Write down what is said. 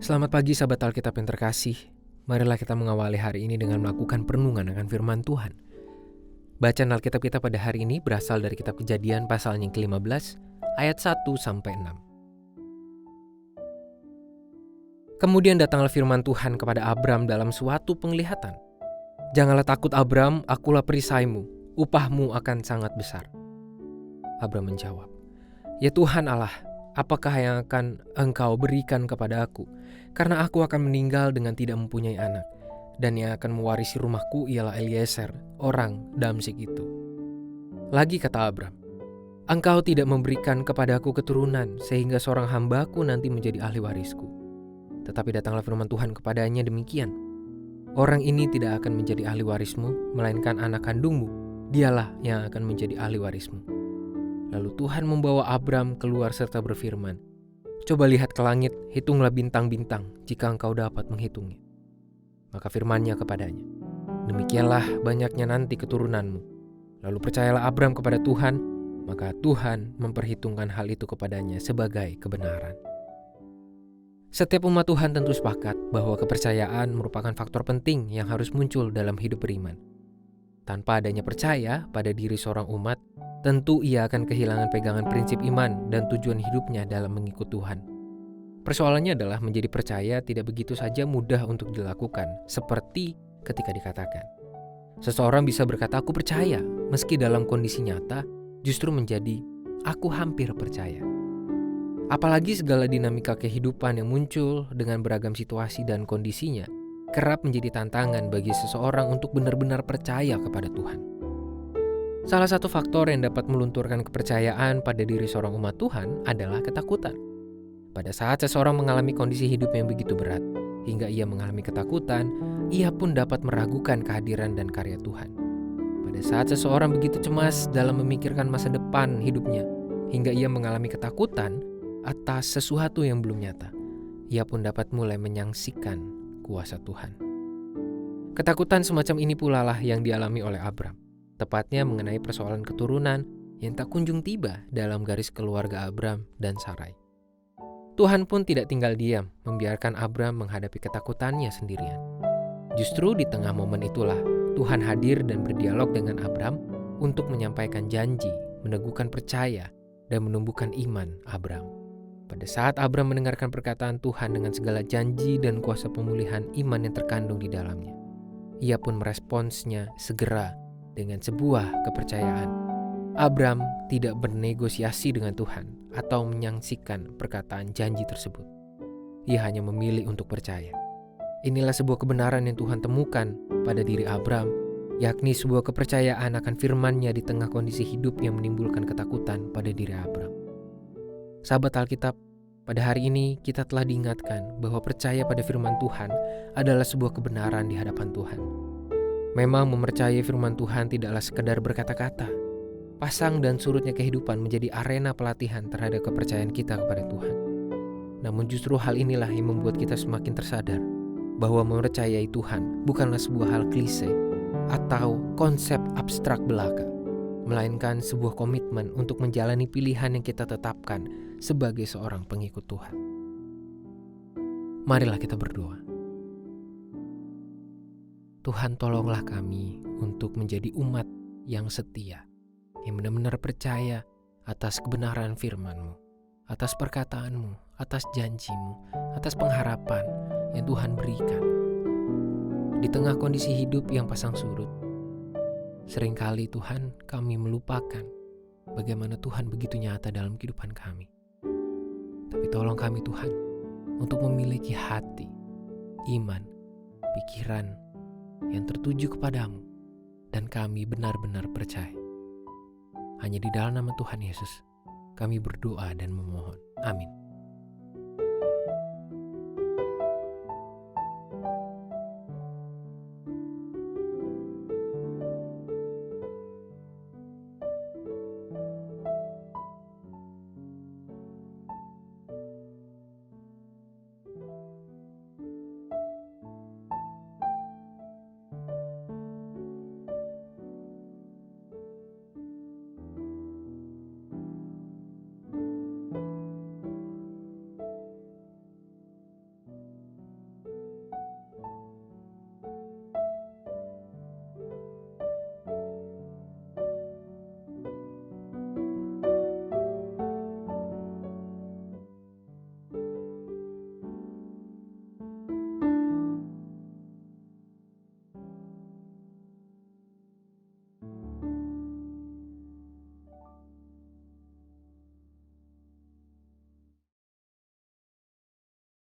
Selamat pagi sahabat Alkitab yang terkasih. Marilah kita mengawali hari ini dengan melakukan perenungan akan firman Tuhan. Bacaan Alkitab kita pada hari ini berasal dari kitab Kejadian pasal yang ke-15 ayat 1-6. Kemudian datanglah firman Tuhan kepada Abram dalam suatu penglihatan. Janganlah takut Abram, akulah perisaimu, upahmu akan sangat besar. Abram menjawab, ya Tuhan Allah, apakah yang akan engkau berikan kepada aku? Karena aku akan meninggal dengan tidak mempunyai anak, dan yang akan mewarisi rumahku ialah Eliezer, orang Damsyik itu. Lagi kata Abram, engkau tidak memberikan kepadaku keturunan, sehingga seorang hambaku nanti menjadi ahli warisku. Tetapi datanglah firman Tuhan kepadanya demikian, orang ini tidak akan menjadi ahli warismu, melainkan anak kandungmu, dialah yang akan menjadi ahli warismu. Lalu Tuhan membawa Abram keluar serta berfirman, coba lihat ke langit, hitunglah bintang-bintang jika engkau dapat menghitungnya. Maka firman-Nya kepadanya, demikianlah banyaknya nanti keturunanmu. Lalu percayalah Abram kepada Tuhan, maka Tuhan memperhitungkan hal itu kepadanya sebagai kebenaran. Setiap umat Tuhan tentu sepakat bahwa kepercayaan merupakan faktor penting yang harus muncul dalam hidup beriman. Tanpa adanya percaya pada diri seorang umat, tentu ia akan kehilangan pegangan prinsip iman dan tujuan hidupnya dalam mengikut Tuhan. Persoalannya adalah menjadi percaya tidak begitu saja mudah untuk dilakukan, seperti ketika dikatakan. Seseorang bisa berkata, aku percaya, meski dalam kondisi nyata justru menjadi, aku hampir percaya. Apalagi segala dinamika kehidupan yang muncul dengan beragam situasi dan kondisinya, kerap menjadi tantangan bagi seseorang untuk benar-benar percaya kepada Tuhan. Salah satu faktor yang dapat melunturkan kepercayaan pada diri seorang umat Tuhan adalah ketakutan. Pada saat seseorang mengalami kondisi hidup yang begitu berat, hingga ia mengalami ketakutan, ia pun dapat meragukan kehadiran dan karya Tuhan. Pada saat seseorang begitu cemas dalam memikirkan masa depan hidupnya, hingga ia mengalami ketakutan atas sesuatu yang belum nyata, ia pun dapat mulai menyaksikan kuasa Tuhan. Ketakutan semacam ini pula lah yang dialami oleh Abram. Tepatnya mengenai persoalan keturunan yang tak kunjung tiba dalam garis keluarga Abram dan Sarai. Tuhan pun tidak tinggal diam membiarkan Abram menghadapi ketakutannya sendirian. Justru di tengah momen itulah Tuhan hadir dan berdialog dengan Abram untuk menyampaikan janji, meneguhkan percaya, dan menumbuhkan iman Abram. Pada saat Abram mendengarkan perkataan Tuhan dengan segala janji dan kuasa pemulihan iman yang terkandung di dalamnya, ia pun meresponsnya segera dengan sebuah kepercayaan. Abram tidak bernegosiasi dengan Tuhan atau menyaksikan perkataan janji tersebut. Ia hanya memilih untuk percaya. Inilah sebuah kebenaran yang Tuhan temukan pada diri Abram, yakni sebuah kepercayaan akan firman-Nya di tengah kondisi hidup yang menimbulkan ketakutan pada diri Abram. Sahabat Alkitab, pada hari ini kita telah diingatkan bahwa percaya pada firman Tuhan adalah sebuah kebenaran di hadapan Tuhan. Memang mempercayai firman Tuhan tidaklah sekedar berkata-kata. Pasang dan surutnya kehidupan menjadi arena pelatihan terhadap kepercayaan kita kepada Tuhan. Namun justru hal inilah yang membuat kita semakin tersadar bahwa mempercayai Tuhan bukanlah sebuah hal klise atau konsep abstrak belaka, melainkan sebuah komitmen untuk menjalani pilihan yang kita tetapkan sebagai seorang pengikut Tuhan. Marilah kita berdoa. Tuhan, tolonglah kami untuk menjadi umat yang setia, yang benar-benar percaya atas kebenaran firman-Mu, atas perkataan-Mu, atas janji-Mu, atas pengharapan yang Tuhan berikan. Di tengah kondisi hidup yang pasang surut, seringkali Tuhan kami melupakan bagaimana Tuhan begitu nyata dalam kehidupan kami. Tapi tolong kami Tuhan untuk memiliki hati, iman, pikiran yang tertuju kepadamu, dan kami benar-benar percaya. Hanya di dalam nama Tuhan Yesus kami berdoa dan memohon. Amin.